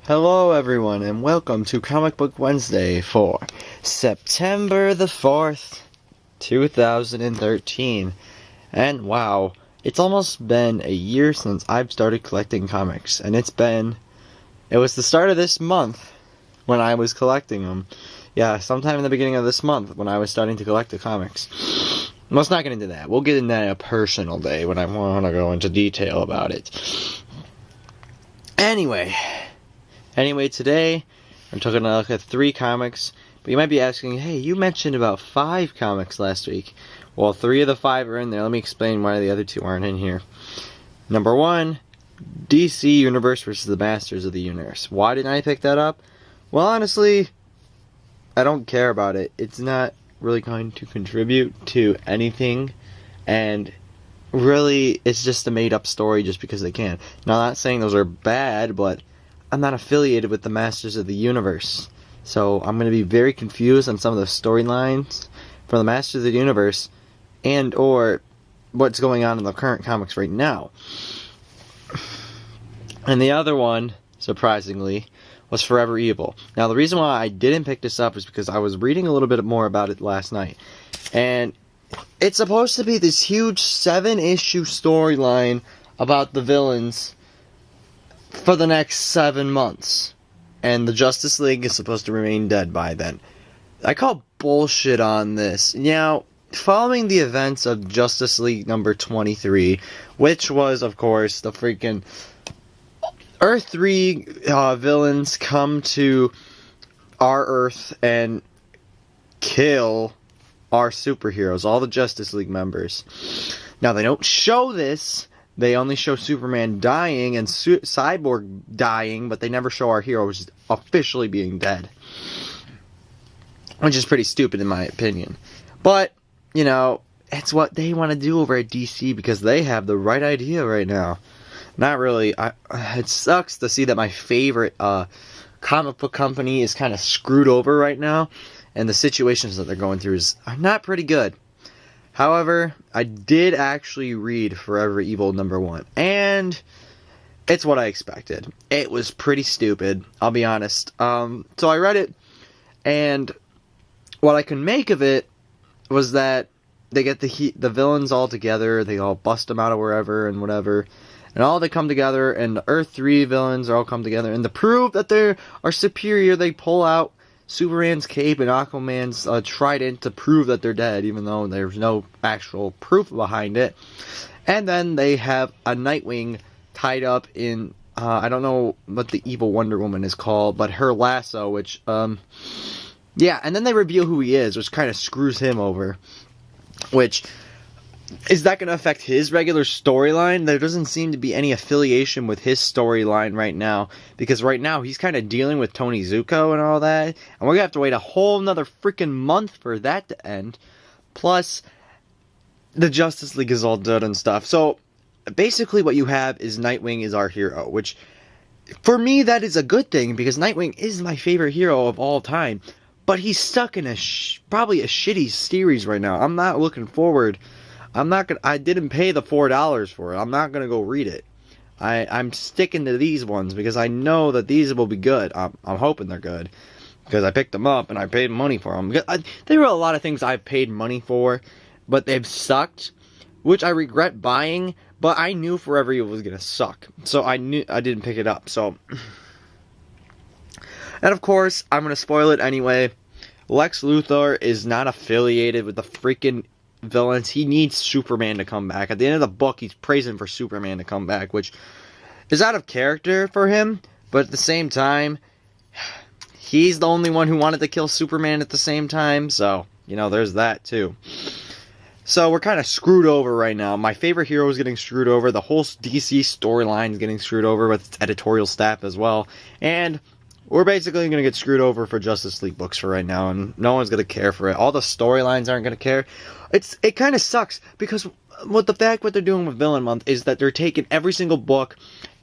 Hello everyone and welcome to Comic Book Wednesday for September the 4th, 2013. And wow, it's almost been a year since I've started collecting comics, and it was the start of this month when I was collecting them. Yeah, sometime in the beginning of this month when I was starting to collect the comics. Let's not get into that. We'll get into that a personal day when I want to go into detail about it. Anyway, today I'm taking a look at 3 comics, but you might be asking, hey, you mentioned about 5 comics last week. Well, 3 of the 5 are in there. Let me explain why the other 2 aren't in here. Number 1, DC Universe versus the Masters of the Universe. Why didn't I pick that up? Well, honestly, I don't care about it. It's not really going to contribute to anything, and really, it's just a made-up story just because they can. Now, I'm not saying those are bad, but I'm not affiliated with the Masters of the Universe. So I'm going to be very confused on some of the storylines for the Masters of the Universe and or what's going on in the current comics right now. And the other one, surprisingly, was Forever Evil. Now, the reason why I didn't pick this up is because I was reading a little bit more about it last night. And it's supposed to be this huge 7-issue storyline about the villains for the next 7 months. And the Justice League is supposed to remain dead by then. I call bullshit on this. Now, following the events of Justice League number 23, which was, of course, the freaking Earth 3 villains come to our Earth and kill our superheroes, all the Justice League members. Now, they don't show this. They only show Superman dying and Cyborg dying, but they never show our heroes officially being dead. Which is pretty stupid in my opinion. But, you know, it's what they want to do over at DC because they have the right idea right now. Not really. It sucks to see that my favorite comic book company is kind of screwed over right now. And the situations that they're going through are not pretty good. However, I did actually read Forever Evil number 1, and it's what I expected. It was pretty stupid, I'll be honest. So I read it, and what I can make of it was that they get the villains all together, they all bust them out of wherever and whatever, and all they come together, and the Earth 3 villains all come together, and to prove that they are superior, they pull out Superman's cape and Aquaman's trident to prove that they're dead, even though there's no actual proof behind it. And then they have a Nightwing tied up in, I don't know what the evil Wonder Woman is called, but her lasso, which, yeah, and then they reveal who he is, which kind of screws him over. Which, is that going to affect his regular storyline? There doesn't seem to be any affiliation with his storyline right now, because right now he's kind of dealing with Tony Zuko and all that, and we're going to have to wait a whole nother freaking month for that to end. Plus, the Justice League is all dead and stuff. So, basically what you have is Nightwing is our hero, which, for me, that is a good thing, because Nightwing is my favorite hero of all time, but he's stuck in probably a shitty series right now. I'm not looking forward. I didn't pay the $4 for it. I'm not gonna go read it. I'm sticking to these ones because I know that these will be good. I'm hoping they're good because I picked them up and I paid money for them. There were a lot of things I've paid money for, but they've sucked, which I regret buying. But I knew Forever Evil was gonna suck, so I didn't pick it up. So, and of course, I'm gonna spoil it anyway. Lex Luthor is not affiliated with the freaking villains. He needs Superman to come back. At the end of the book, he's praising for Superman to come back, which is out of character for him, but at the same time, he's the only one who wanted to kill Superman at the same time, so, you know, there's that too. So we're kind of screwed over right now. My favorite hero is getting screwed over. The whole DC storyline is getting screwed over with its editorial staff as well, and we're basically going to get screwed over for Justice League books for right now, and no one's going to care for it. All the storylines aren't going to care. It kind of sucks, because what they're doing with Villain Month is that they're taking every single book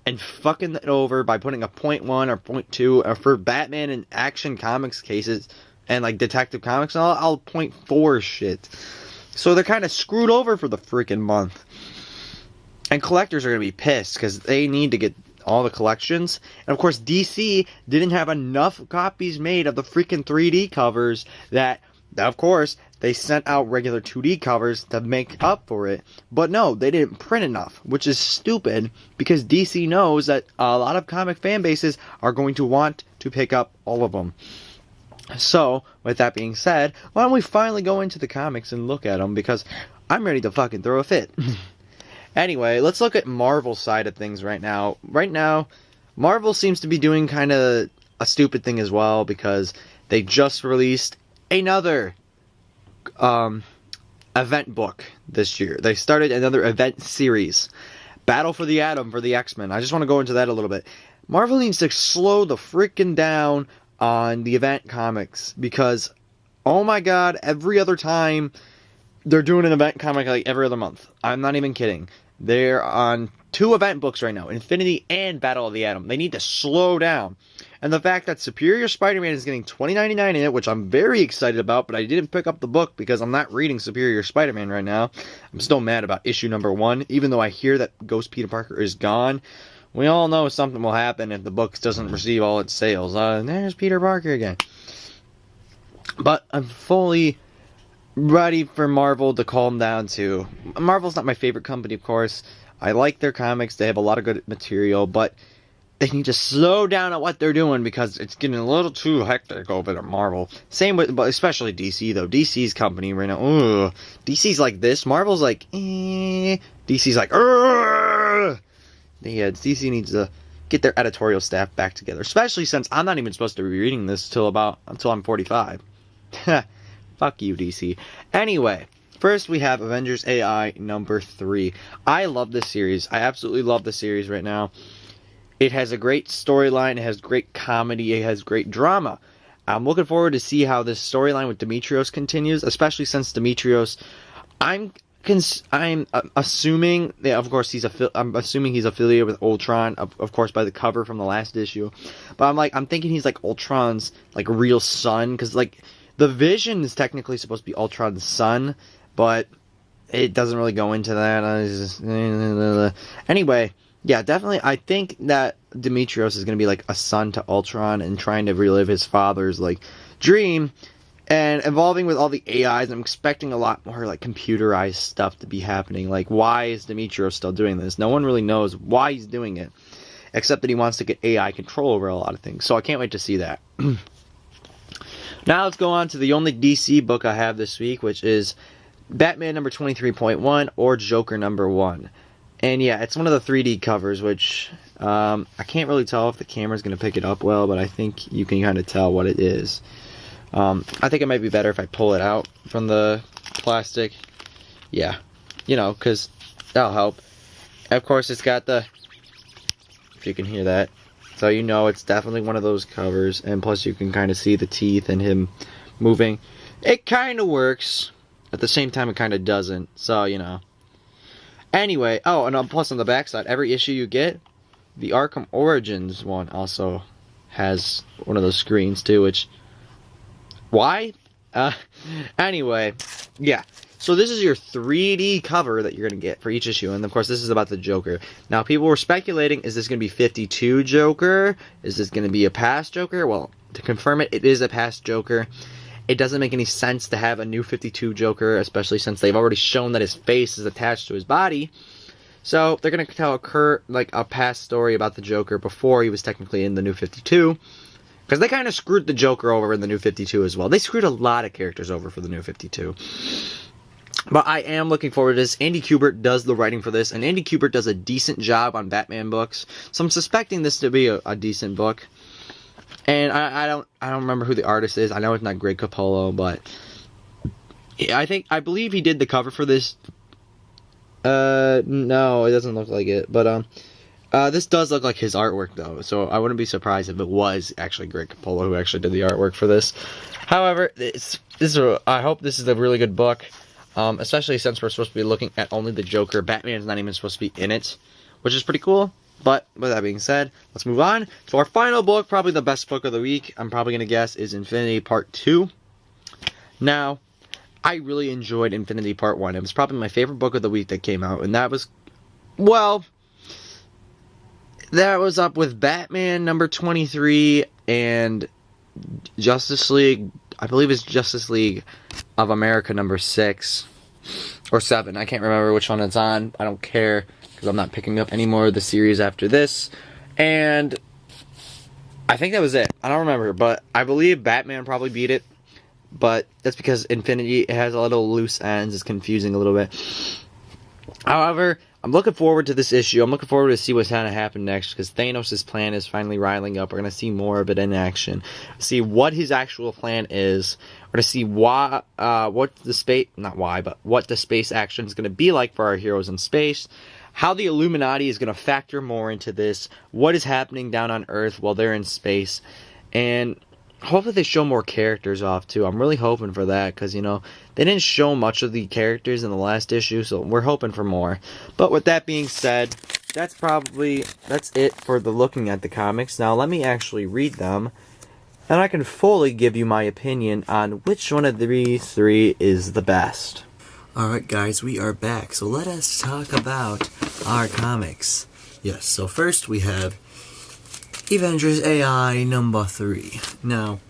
and fucking it over by putting a .1 or .2 for Batman and Action Comics cases and like Detective Comics and all .4 shit. So they're kind of screwed over for the freaking month. And collectors are going to be pissed because they need to get all the collections. And of course, DC didn't have enough copies made of the freaking 3D covers that, of course, they sent out regular 2D covers to make up for it. But no, they didn't print enough, which is stupid because DC knows that a lot of comic fan bases are going to want to pick up all of them. So, with that being said, why don't we finally go into the comics and look at them, because I'm ready to fucking throw a fit. Anyway, let's look at Marvel's side of things right now. Right now, Marvel seems to be doing kind of a stupid thing as well, because they just released another event book this year. They started another event series, Battle for the Atom for the X-Men. I just want to go into that a little bit. Marvel needs to slow the freaking down on the event comics, because, oh my god, every other time they're doing an event comic like every other month. I'm not even kidding. They're on 2 event books right now, Infinity and Battle of the Atom. They need to slow down. And the fact that Superior Spider-Man is getting $20.99 in it, which I'm very excited about, but I didn't pick up the book because I'm not reading Superior Spider-Man right now. I'm still mad about issue number 1, even though I hear that Ghost Peter Parker is gone. We all know something will happen if the book doesn't receive all its sales. There's Peter Parker again. But I'm fully ready for Marvel to calm down too. Marvel's not my favorite company, of course. I like their comics. They have a lot of good material, but they need to slow down at what they're doing, because it's getting a little too hectic over at Marvel. Same with, but especially DC though. DC's company right now. Ugh. DC's like this. Marvel's like, eh. DC's like, ugh. Yeah, DC needs to get their editorial staff back together, especially since I'm not even supposed to be reading this until I'm 45. Fuck you, DC. Anyway, first we have Avengers AI number 3. I love this series. I absolutely love the series right now. It has a great storyline. It has great comedy. It has great drama. I'm looking forward to see how this storyline with Demetrios continues, especially since Demetrios, I'm assuming, yeah, of course I'm assuming he's affiliated with Ultron, of course, by the cover from the last issue. But I'm thinking he's like Ultron's like real son, because like the Vision is technically supposed to be Ultron's son, but it doesn't really go into that. Anyway, yeah, definitely. I think that Demetrios is going to be like a son to Ultron and trying to relive his father's like dream. And involving with all the AIs, I'm expecting a lot more like computerized stuff to be happening. Like, why is Demetrios still doing this? No one really knows why he's doing it, except that he wants to get AI control over a lot of things. So I can't wait to see that. Now let's go on to the only DC book I have this week, which is Batman number 23.1 or Joker number 1. And yeah, it's one of the 3D covers, which I can't really tell if the camera's going to pick it up well, but I think you can kind of tell what it is. I think it might be better if I pull it out from the plastic. Yeah, you know, because that'll help. Of course, it's got the, if you can hear that, so you know it's definitely one of those covers, and plus you can kind of see the teeth and him moving. It kind of works. At the same time, it kind of doesn't, so, you know. Anyway, oh, and plus on the backside, every issue you get, the Arkham Origins one also has one of those screens too, which, why? Anyway, yeah. So this is your 3D cover that you're going to get for each issue, and of course this is about the Joker. Now people were speculating, is this going to be 52 Joker? Is this going to be a past Joker? Well, to confirm it, it is a past Joker. It doesn't make any sense to have a new 52 Joker, especially since they've already shown that his face is attached to his body. So they're going to tell a past story about the Joker before he was technically in the new 52. Because they kind of screwed the Joker over in the new 52 as well. They screwed a lot of characters over for the new 52. But I am looking forward to this. Andy Kubert does the writing for this, and Andy Kubert does a decent job on Batman books. So I'm suspecting this to be a decent book. And I don't remember who the artist is. I know it's not Greg Capullo, but I believe he did the cover for this. No, it doesn't look like it. But this does look like his artwork though, so I wouldn't be surprised if it was actually Greg Capullo who actually did the artwork for this. However, I hope this is a really good book, especially since we're supposed to be looking at only the Joker. Batman's not even supposed to be in it, which is pretty cool. But with that being said, let's move on to our final book, probably the best book of the week, I'm probably going to guess, is Infinity Part 2. Now, I really enjoyed Infinity Part 1. It was probably my favorite book of the week that came out, and that was, well, that was up with Batman number 23 and Justice League, I believe it's Justice League of America number 6 or 7. I can't remember which one it's on. I don't care because I'm not picking up any more of the series after this. And I think that was it. I don't remember, but I believe Batman probably beat it. But that's because Infinity has a little loose ends. It's confusing a little bit. However, I'm looking forward to this issue. I'm looking forward to see what's going to happen next because Thanos' plan is finally riling up. We're going to see more of it in action. See what his actual plan is. We're going to see why, what the space action is going to be like for our heroes in space. How the Illuminati is going to factor more into this. What is happening down on Earth while they're in space. And hopefully they show more characters off too. I'm really hoping for that because, you know, they didn't show much of the characters in the last issue, so we're hoping for more. But with that being said, that's it for the looking at the comics. Now let me actually read them, and I can fully give you my opinion on which one of these three is the best. Alright guys, we are back, so let us talk about our comics. Yes, so first we have Avengers AI number 3. Now,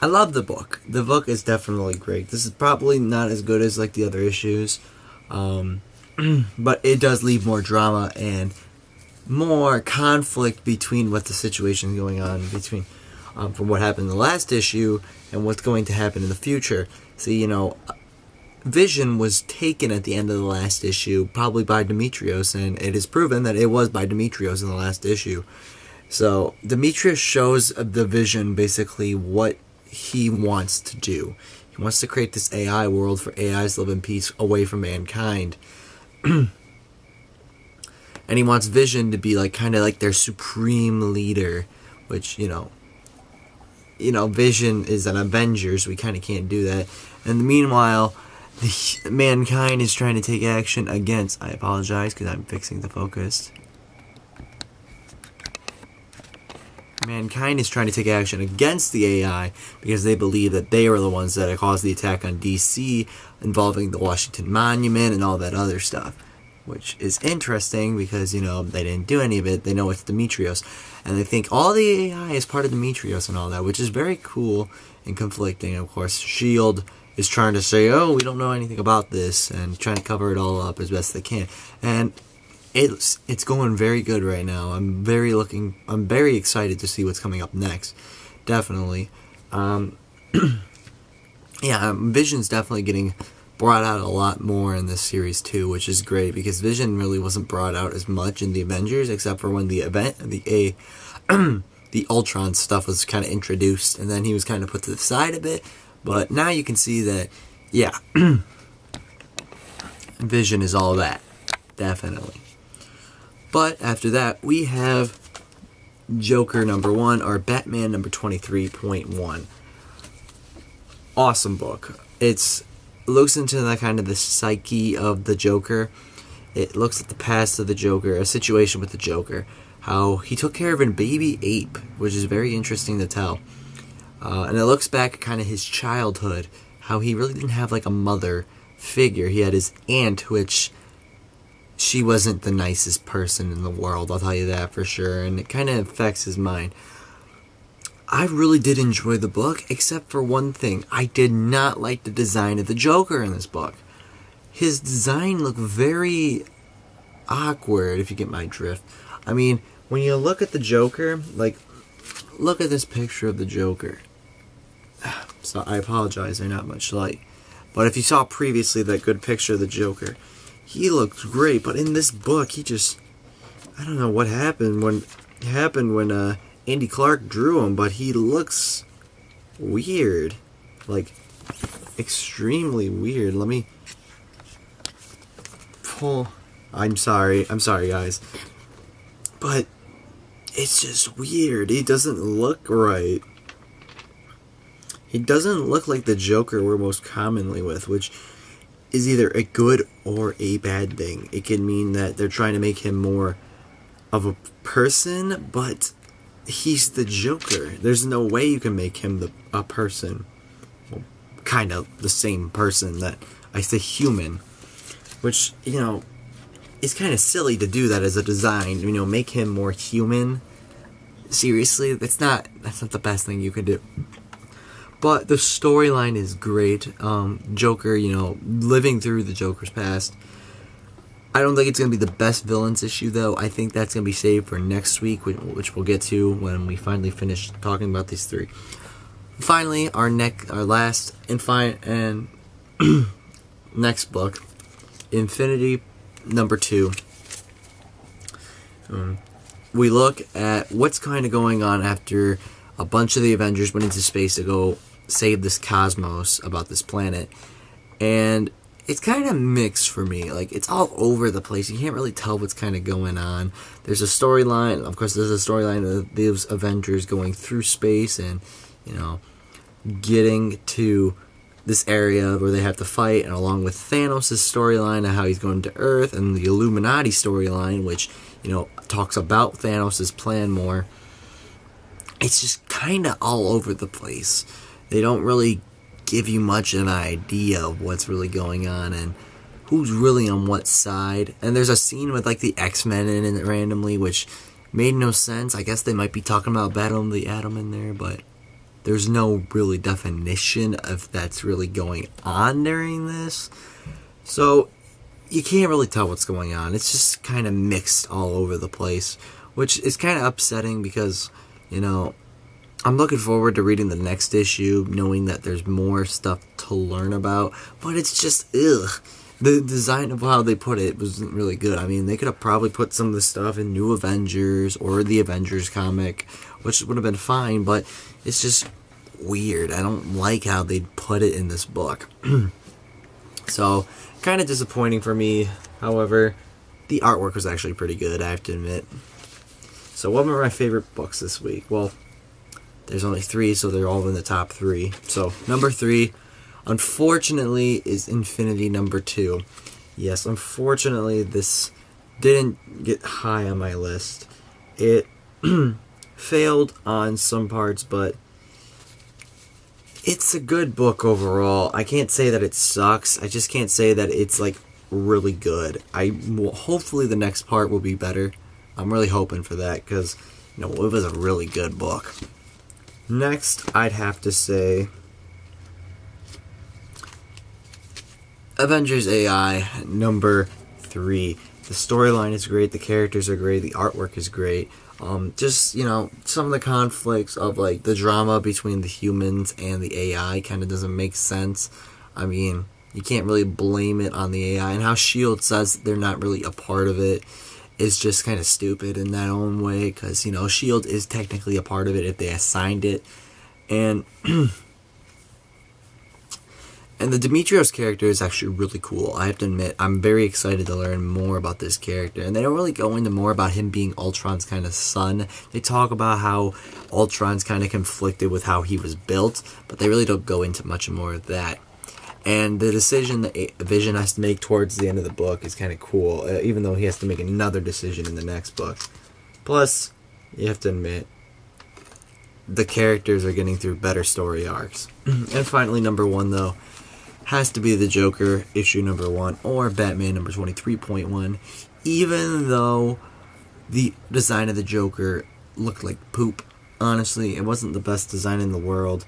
I love the book. The book is definitely great. This is probably not as good as like the other issues, but it does leave more drama and more conflict between what the situation is going on between from what happened in the last issue and what's going to happen in the future. See, you know, Vision was taken at the end of the last issue, probably by Demetrius, and it is proven that it was by Demetrius in the last issue. So, Demetrius shows the Vision basically what he wants to do. He wants to create this AI world for AIs to live in peace away from mankind. And he wants Vision to be like kind of like their supreme leader, which, you know, Vision is an Avengers. We kind of can't do that. And meanwhile, mankind is trying to take action against... I apologize because I'm fixing the focus. Mankind is trying to take action against the AI because they believe that they are the ones that caused the attack on DC involving the Washington Monument and all that other stuff. Which is interesting because, you know, they didn't do any of it. They know it's Demetrius. And they think all the AI is part of Demetrius and all that, which is very cool and conflicting. Of course, S.H.I.E.L.D. is trying to say, oh, we don't know anything about this, and trying to cover it all up as best they can. And it's going very good right now. I'm very excited to see what's coming up next. Definitely. Vision's definitely getting brought out a lot more in this series too, which is great because Vision really wasn't brought out as much in the Avengers except for when the Ultron stuff was kind of introduced, and then he was kind of put to the side a bit. But now you can see that, yeah, Vision is all that, definitely. But after that, we have Joker number 1, or Batman number 23.1. Awesome book. It looks into the kind of the psyche of the Joker. It looks at the past of the Joker, a situation with the Joker, how he took care of a baby ape, which is very interesting to tell. And it looks back at kind of his childhood, how he really didn't have like a mother figure. He had his aunt, which she wasn't the nicest person in the world, I'll tell you that for sure, and it kind of affects his mind. I really did enjoy the book, except for one thing. I did not like the design of the Joker in this book. His design looked very awkward, if you get my drift. I mean, when you look at the Joker, like, look at this picture of the Joker. So I apologize, they're not much light. But if you saw previously that good picture of the Joker, he looked great. But in this book, he just... I don't know what happened when Andy Clark drew him, but he looks weird. Like, extremely weird. Let me pull... I'm sorry guys. But it's just weird. He doesn't look right. He doesn't look like the Joker we're most commonly with, which is either a good or a bad thing. It can mean that they're trying to make him more of a person, but he's the Joker. There's no way you can make him a person. Well, kind of the same person that I say human. Which, you know, it's kind of silly to do that as a design. You know, make him more human. Seriously, that's not the best thing you could do. But the storyline is great. Joker, you know, living through the Joker's past. I don't think it's going to be the best villains issue, though. I think that's going to be saved for next week, which we'll get to when we finally finish talking about these three. Finally, our last and next book, Infinity #2. We look at what's kind of going on after a bunch of the Avengers went into space to go save this cosmos about this planet. And it's kind of mixed for me. Like, it's all over the place. You can't really tell what's kind of going on. There's a storyline. Of course, there's a storyline of these Avengers going through space and, you know, getting to this area where they have to fight. And along with Thanos' storyline of how he's going to Earth, and the Illuminati storyline, which, you know, talks about Thanos' plan more. It's just kind of all over the place. They don't really give you much of an idea of what's really going on and who's really on what side. And there's a scene with, like, the X-Men in it randomly, which made no sense. I guess they might be talking about Battle of the Atom in there, but there's no really definition of that's really going on during this. So you can't really tell what's going on. It's just kind of mixed all over the place, which is kind of upsetting because, you know, I'm looking forward to reading the next issue, knowing that there's more stuff to learn about, but it's just, ugh. The design of how they put it wasn't really good. I mean, they could have probably put some of the stuff in New Avengers or the Avengers comic, which would have been fine, but it's just weird. I don't like how they put it in this book. So, kind of disappointing for me. However, the artwork was actually pretty good, I have to admit. So, what were my favorite books this week? Well, there's only 3, so they're all in the top 3. So, number 3, unfortunately, is Infinity #2. Yes, unfortunately, this didn't get high on my list. It failed on some parts, but it's a good book overall. I can't say that it sucks. I just can't say that it's, like, really good. Hopefully the next part will be better. I'm really hoping for that, because, you know, it was a really good book. Next, I'd have to say Avengers AI #3. The storyline is great, the characters are great, the artwork is great. Just, you know, some of the conflicts of, like, the drama between the humans and the AI kind of doesn't make sense. I mean, you can't really blame it on the AI, and how S.H.I.E.L.D. says they're not really a part of it is just kind of stupid in that own way, because, you know, S.H.I.E.L.D. is technically a part of it if they assigned it. And and the Demetrios character is actually really cool. I have to admit, I'm very excited to learn more about this character. And they don't really go into more about him being Ultron's kind of son. They talk about how Ultron's kind of conflicted with how he was built, but they really don't go into much more of that. And the decision that Vision has to make towards the end of the book is kind of cool, even though he has to make another decision in the next book. Plus, you have to admit, the characters are getting through better story arcs. And finally, #1, though, has to be the Joker, issue #1, or Batman #23.1. Even though the design of the Joker looked like poop, honestly, it wasn't the best design in the world.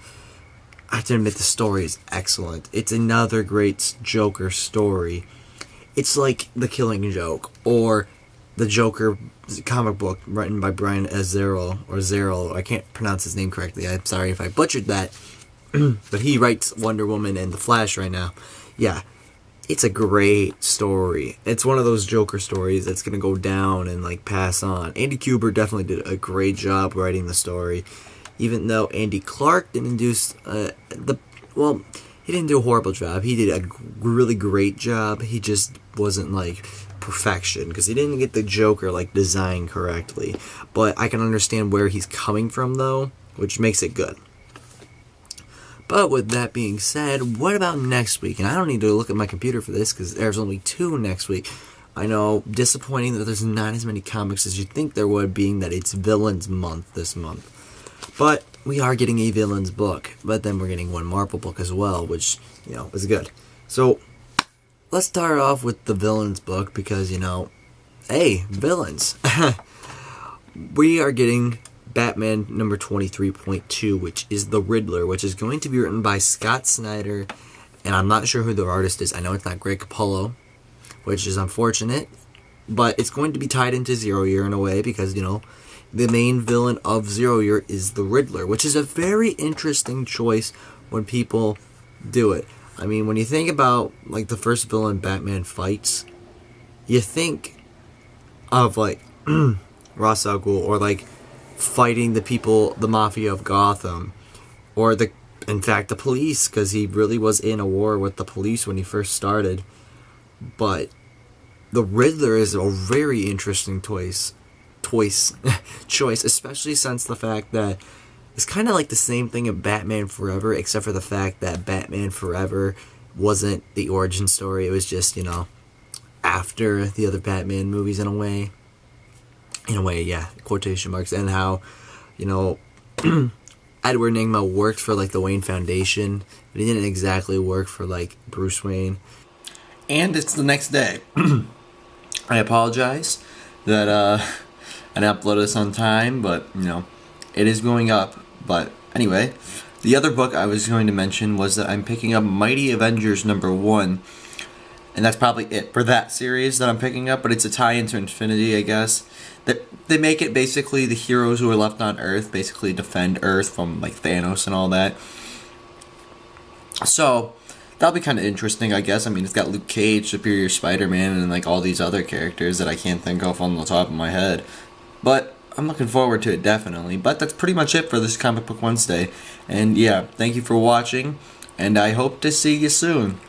I have to admit, the story is excellent. It's another great Joker story. It's like The Killing Joke, or the Joker comic book written by Brian Azzarello. I can't pronounce his name correctly. I'm sorry if I butchered that. But he writes Wonder Woman and The Flash right now. Yeah, it's a great story. It's one of those Joker stories that's going to go down and, like, pass on. Andy Kubert definitely did a great job writing the story. Even though Andy Clark didn't do he didn't do a horrible job. He did a really great job. He just wasn't, like, perfection, because he didn't get the Joker, like, designed correctly. But I can understand where he's coming from, though, which makes it good. But with that being said, what about next week? And I don't need to look at my computer for this, because there's only 2 next week. I know, disappointing that there's not as many comics as you'd think there would, being that it's Villains Month this month. But we are getting a Villains book, but then we're getting one Marvel book as well, which, you know, is good. So, let's start off with the Villains book, because, you know, hey, villains. We are getting Batman number 23.2, which is The Riddler, which is going to be written by Scott Snyder, and I'm not sure who the artist is. I know it's not Greg Capullo, which is unfortunate, but it's going to be tied into Zero Year in a way because, the main villain of Zero Year is the Riddler, which is a very interesting choice when people do it. I mean, when you think about, like, the first villain Batman fights, you think of, like, Ra's al Ghul, or, like, fighting the people, the Mafia of Gotham, or, in fact, the police, because he really was in a war with the police when he first started. But the Riddler is a very interesting choice, especially since the fact that it's kind of like the same thing in Batman Forever, except for the fact that Batman Forever wasn't the origin story. It was just, after the other Batman movies in a way. In a way, yeah, quotation marks. And how, Edward Nygma worked for, like, the Wayne Foundation, but he didn't exactly work for, like, Bruce Wayne. And it's the next day. I apologize that I didn't upload this on time, but, it is going up. But anyway, the other book I was going to mention was that I'm picking up Mighty Avengers number 1. And that's probably it for that series that I'm picking up, but it's a tie into Infinity, I guess. They make it basically the heroes who are left on Earth basically defend Earth from, like, Thanos and all that. So that'll be kind of interesting, I guess. I mean, it's got Luke Cage, Superior Spider-Man, and, like, all these other characters that I can't think of on the top of my head. But I'm looking forward to it, definitely. But that's pretty much it for this Comic Book Wednesday. And yeah, thank you for watching, and I hope to see you soon.